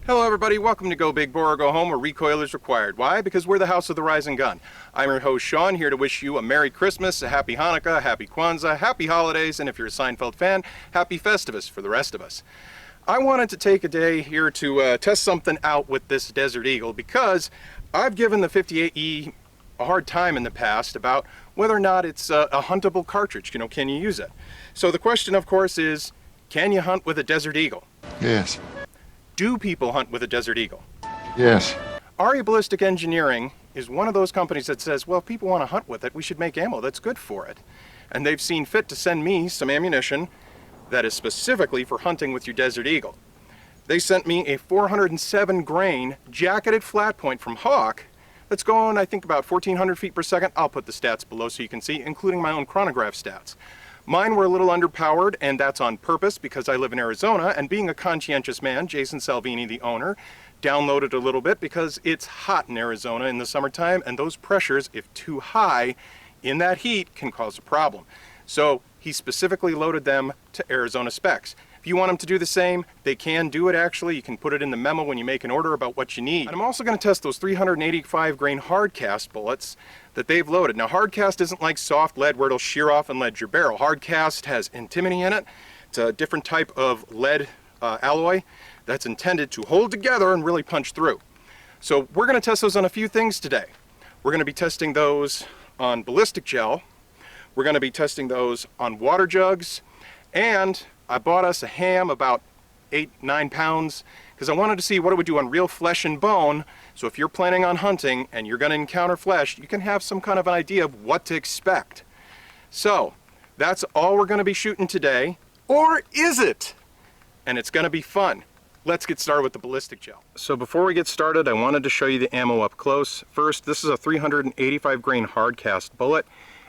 Hello everybody, welcome to Go Big Bore or Go Home, where recoil is required. Why? Because we're the house of the rising gun. I'm your host Sean, here to wish you a Merry Christmas, a Happy Hanukkah, Happy Kwanzaa, Happy Holidays, and if you're a Seinfeld fan, Happy Festivus for the rest of us. I wanted to take a day here to test something out with this Desert Eagle because I've given the 58E a hard time in the past about whether or not it's a huntable cartridge. You know, can you use it? So the question, of course, is, can you hunt with a Desert Eagle? Yes. Do people hunt with a Desert Eagle? Yes. Ballistic Engineering is one of those companies that says, well, if people want to hunt with it, we should make ammo that's good for it. And they've seen fit to send me some ammunition that is specifically for hunting with your Desert Eagle. They sent me a 407 grain jacketed flat point from Hawk that's going, I think, about 1,400 feet per second. I'll put the stats below so you can see, including my own chronograph stats. Mine were a little underpowered, and that's on purpose because I live in Arizona, and being a conscientious man, Jason Salvini, the owner, downloaded a little bit because it's hot in Arizona in the summertime, and those pressures, if too high in that heat, can cause a problem. So he specifically loaded them to Arizona specs. If you want them to do the same, they can do it actually. You can put it in the memo when you make an order about what you need. And I'm also going to test those 385 grain hard cast bullets that they've loaded. Now, hard cast isn't like soft lead where it'll shear off and lead your barrel. Hard cast has antimony in it. It's a different type of lead alloy that's intended to hold together and really punch through. So we're going to test those on a few things today. We're going to be testing those on ballistic gel. We're going to be testing those on water jugs, and I bought us a ham about 8-9 pounds because I wanted to see what it would do on real flesh and bone. So if you're planning on hunting and you're going to encounter flesh, you can have some kind of an idea of what to expect. So that's all we're going to be shooting today. Or is it? And it's going to be fun. Let's get started with the ballistic gel. So before we get started, I wanted to show you the ammo up close. First, this is a 385 grain hard cast bullet.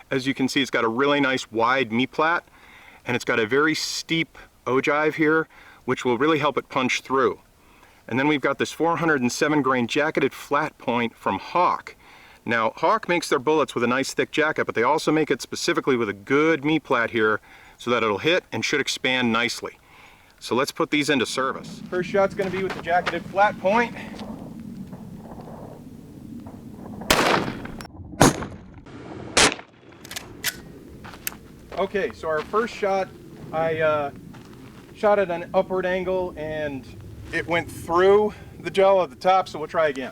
As you can see, it's got a really nice wide me-plat, and it's got a very steep ogive here, which will really help it punch through. And then we've got this 407 grain jacketed flat point from Hawk. Now, Hawk makes their bullets with a nice thick jacket, but they also make it specifically with a good me-plat here so that it'll hit and should expand nicely. So let's put these into service. First shot's going to be with the jacketed flat point. Okay, so our first shot, I shot at an upward angle and it went through the gel at the top, so we'll try again.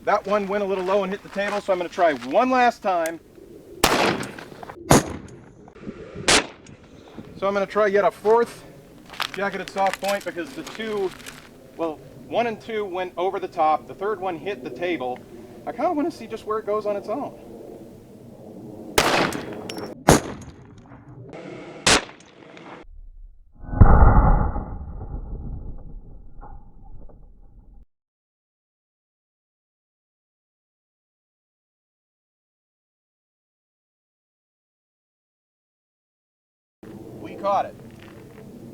That one went a little low and hit the table, so I'm going to try one last time. So I'm going to try yet a fourth jacketed soft point because the two, well, 1 and 2 went over the top. The third one hit the table. I kind of want to see just where it goes on its own. We caught it.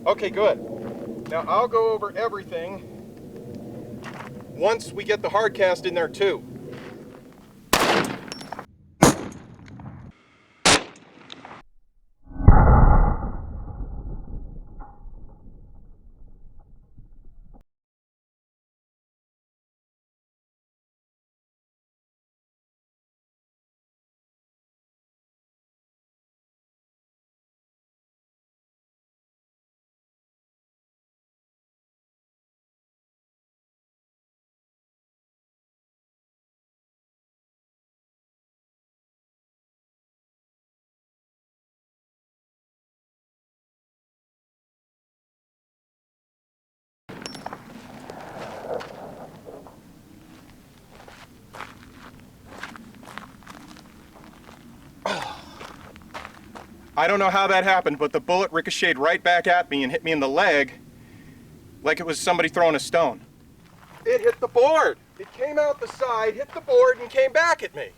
Okay, good. Now I'll go over everything once we get the hard cast in there too. I don't know how that happened, but the bullet ricocheted right back at me and hit me in the leg like it was somebody throwing a stone. It hit the board. It came out the side, hit the board, and came back at me.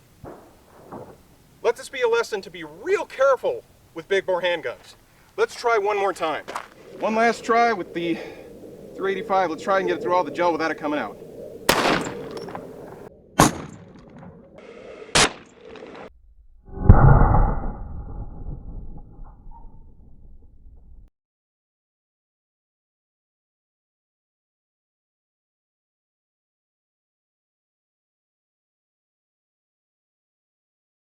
Let this be a lesson to be real careful with big bore handguns. let's try one more time. One last try with the 385. Let's try and get it through all the gel without it coming out.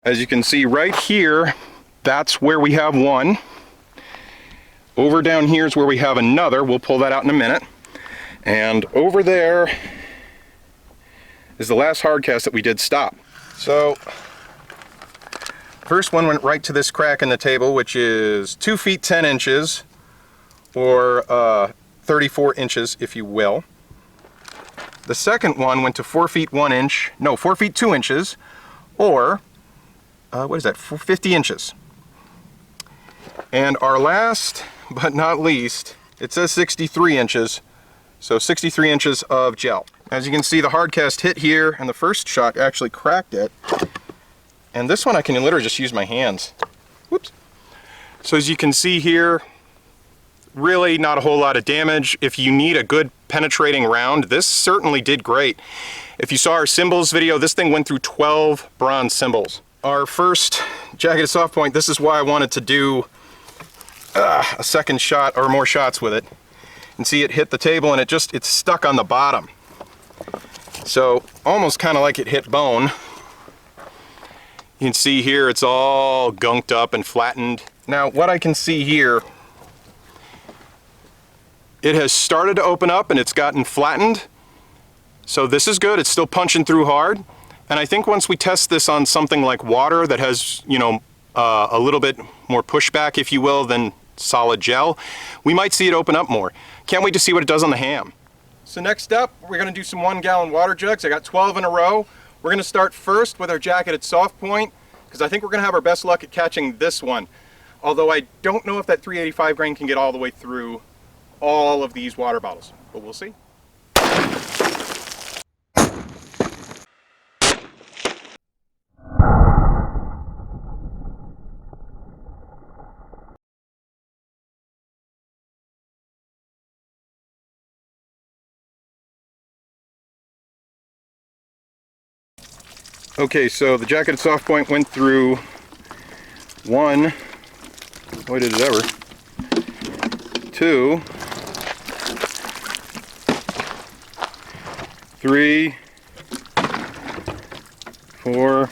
As you can see right here, that's where we have one. Over down here is where we have another. We'll pull that out in a minute. And over there is the last hard cast that we did stop. So, first one went right to this crack in the table, which is 2 feet 10 inches, or 34 inches, if you will. The second one went to 4 feet 1 inch, no, 4 feet 2 inches, or what is that, 50 inches. And our last but not least, it says 63 inches, so 63 inches of gel. As you can see, the hard cast hit here, and the first shot actually cracked it. And this one I can literally just use my hands. Whoops. So as you can see here, really not a whole lot of damage. If you need a good penetrating round, this certainly did great. If you saw our cymbals video, this thing went through 12 bronze cymbals. Our first jacketed soft point, this is why I wanted to do a second shot or more shots with it. And see, it hit the table and it's stuck on the bottom. So almost kind of like it hit bone. You can see here it's all gunked up and flattened. Now what I can see here, it has started to open up and it's gotten flattened. So this is good, it's still punching through hard. And I think once we test this on something like water that has, you know, a little bit more pushback, if you will, than solid gel, we might see it open up more. Can't wait to see what it does on the ham. So next up, we're gonna do some 1-gallon water jugs. I got 12 in a row. We're gonna start first with our jacketed soft point, because I think we're gonna have our best luck at catching this one. Although I don't know if that 385 grain can get all the way through all of these water bottles, but we'll see. Okay, so the jacketed soft point went through 1, boy did it ever, 2, 3, 4,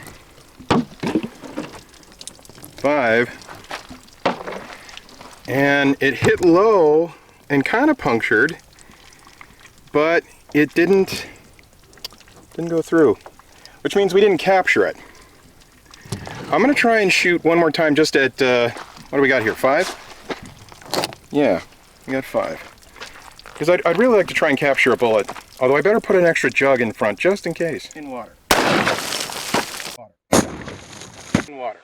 5, and it hit low and kind of punctured, but it didn't go through. Which means we didn't capture it. I'm gonna try and shoot one more time just at, what do we got here, 5? Yeah, we got 5. Because I'd really like to try and capture a bullet, although I better put an extra jug in front just in case. In water. Water. In water.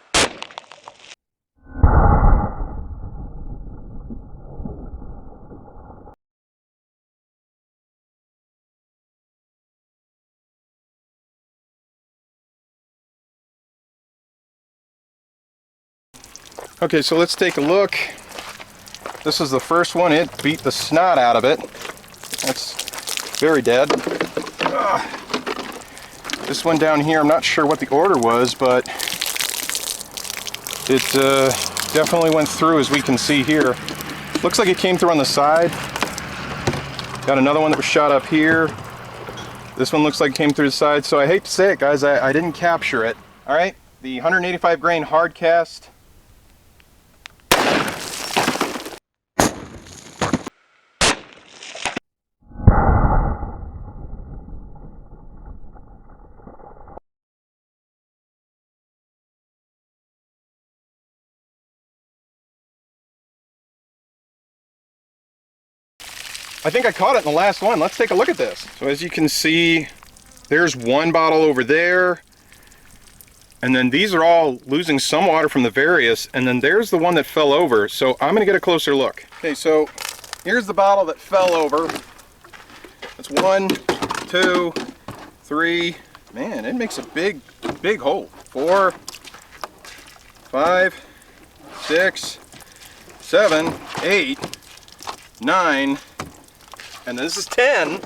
Okay, so let's take a look. This is the first one. It beat the snot out of it. That's very dead. This one down here, I'm not sure what the order was, but it definitely went through, as we can see here. Looks like it came through on the side. Got another one that was shot up here. This one looks like it came through the side, so I hate to say it, guys, I didn't capture it. All right, the 185 grain hard cast. I think I caught it in the last one. Let's take a look at this. So as you can see, there's one bottle over there. And then these are all losing some water from the various. And then there's the one that fell over. So I'm gonna get a closer look. Okay, so here's the bottle that fell over. That's 1, 2, 3. Man, it makes a big hole. 4, 5, 6, 7, 8, 9, and this is 10.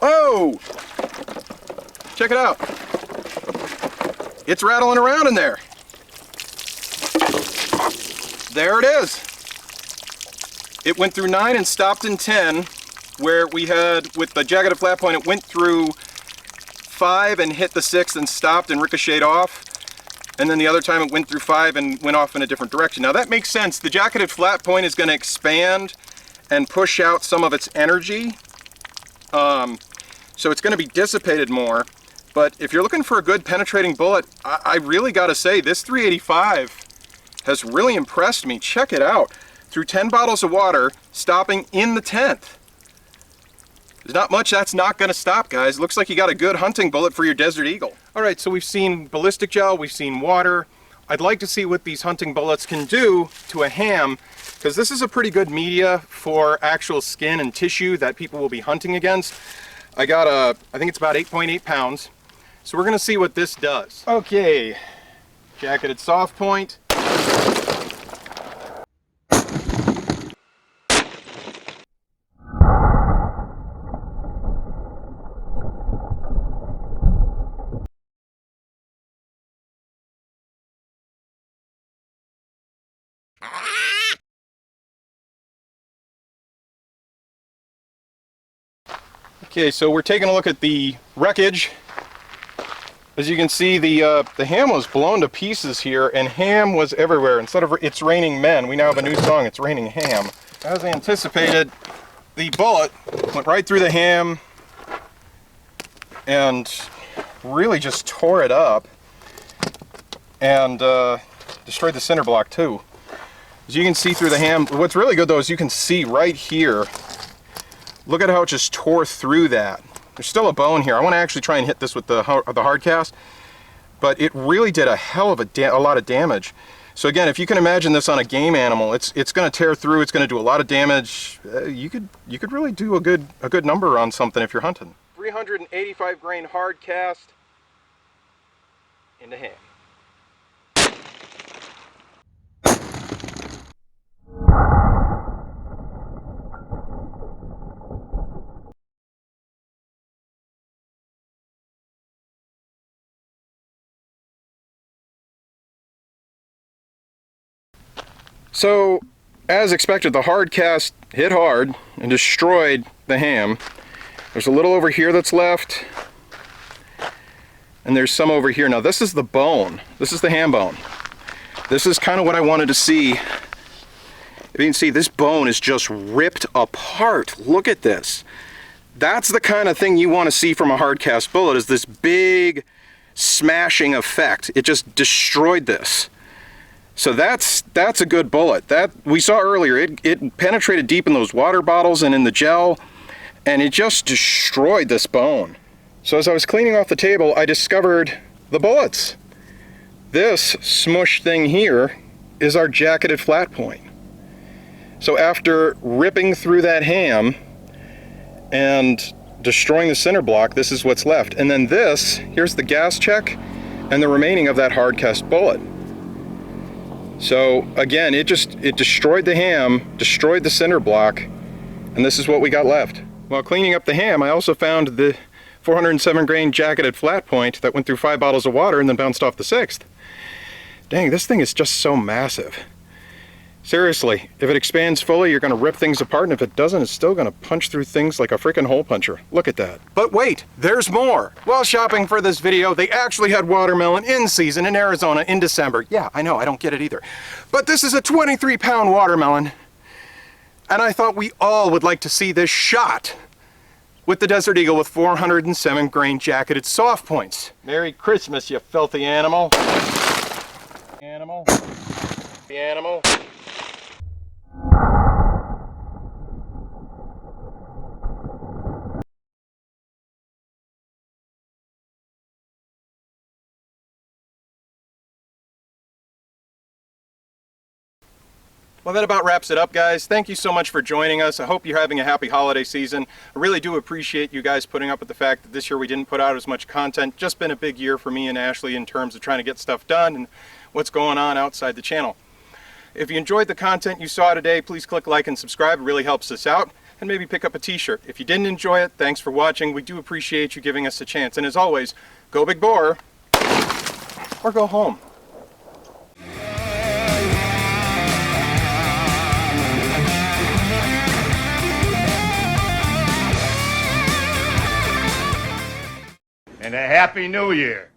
Oh! Check it out. It's rattling around in there. There it is. It went through 9 and stopped in 10, where we had, with the jacketed flat point, it went through 5 and hit the 6th and stopped and ricocheted off. And then the other time it went through 5 and went off in a different direction. Now that makes sense. The jacketed flat point is going to expand and push out some of its energy. So it's going to be dissipated more. But if you're looking for a good penetrating bullet, I really got to say this 385 has really impressed me. Check it out. Through 10 bottles of water, stopping in the 10th. There's not much that's not going to stop, guys. Looks like you got a good hunting bullet for your Desert Eagle. All right, so we've seen ballistic gel, we've seen water. I'd like to see what these hunting bullets can do to a ham, because this is a pretty good media for actual skin and tissue that people will be hunting against. I got I think it's about 8.8 pounds. So we're going to see what this does. Okay, jacketed soft point. Okay, so we're taking a look at the wreckage. As you can see, the ham was blown to pieces here, and ham was everywhere. Instead of "It's Raining Men," we now have a new song, "It's Raining Ham." As anticipated, the bullet went right through the ham and really just tore it up and destroyed the cinder block too. As you can see through the ham, what's really good though is you can see right here. Look at how it just tore through that. There's still a bone here. I want to actually try and hit this with the hard cast, but it really did a hell of a lot of damage. So again, if you can imagine this on a game animal, it's going to tear through. It's going to do a lot of damage. You could really do a good number on something if you're hunting. 385 grain hard cast into ham. So, as expected, the hard cast hit hard and destroyed the ham. There's a little over here that's left, and there's some over here. Now this is the bone. This is the ham bone. This is kind of what I wanted to see. If you can see, this bone is just ripped apart. Look at this. That's the kind of thing you want to see from a hard cast bullet, is this big smashing effect. It just destroyed this. So that's a good bullet. That we saw earlier, it penetrated deep in those water bottles and in the gel, and it just destroyed this bone. So as I was cleaning off the table, I discovered the bullets. This smush thing here is our jacketed flat point. So after ripping through that ham and destroying the cinder block, this is what's left. And then this, here's the gas check and the remaining of that hard cast bullet. So again, it destroyed the ham, destroyed the cinder block, and this is what we got left. While cleaning up the ham, I also found the 407 grain jacketed flat point that went through 5 bottles of water and then bounced off the 6th. Dang, this thing is just so massive. Seriously, if it expands fully, you're going to rip things apart, and if it doesn't, it's still going to punch through things like a freaking hole puncher. Look at that. But wait, there's more. While shopping for this video, they actually had watermelon in season in Arizona in December. Yeah, I know, I don't get it either. But this is a 23-pound watermelon, and I thought we all would like to see this shot with the Desert Eagle with 407 grain jacketed soft points. Merry Christmas, you filthy animal. Animal. The animal. Well, that about wraps it up, guys. Thank you so much for joining us. I hope you're having a happy holiday season. I really do appreciate you guys putting up with the fact that this year we didn't put out as much content. Just been a big year for me and Ashley in terms of trying to get stuff done and what's going on outside the channel. If you enjoyed the content you saw today, please click like and subscribe. It really helps us out. And maybe pick up a t-shirt. If you didn't enjoy it, thanks for watching. We do appreciate you giving us a chance. And as always, go big bore or go home. And a Happy New Year.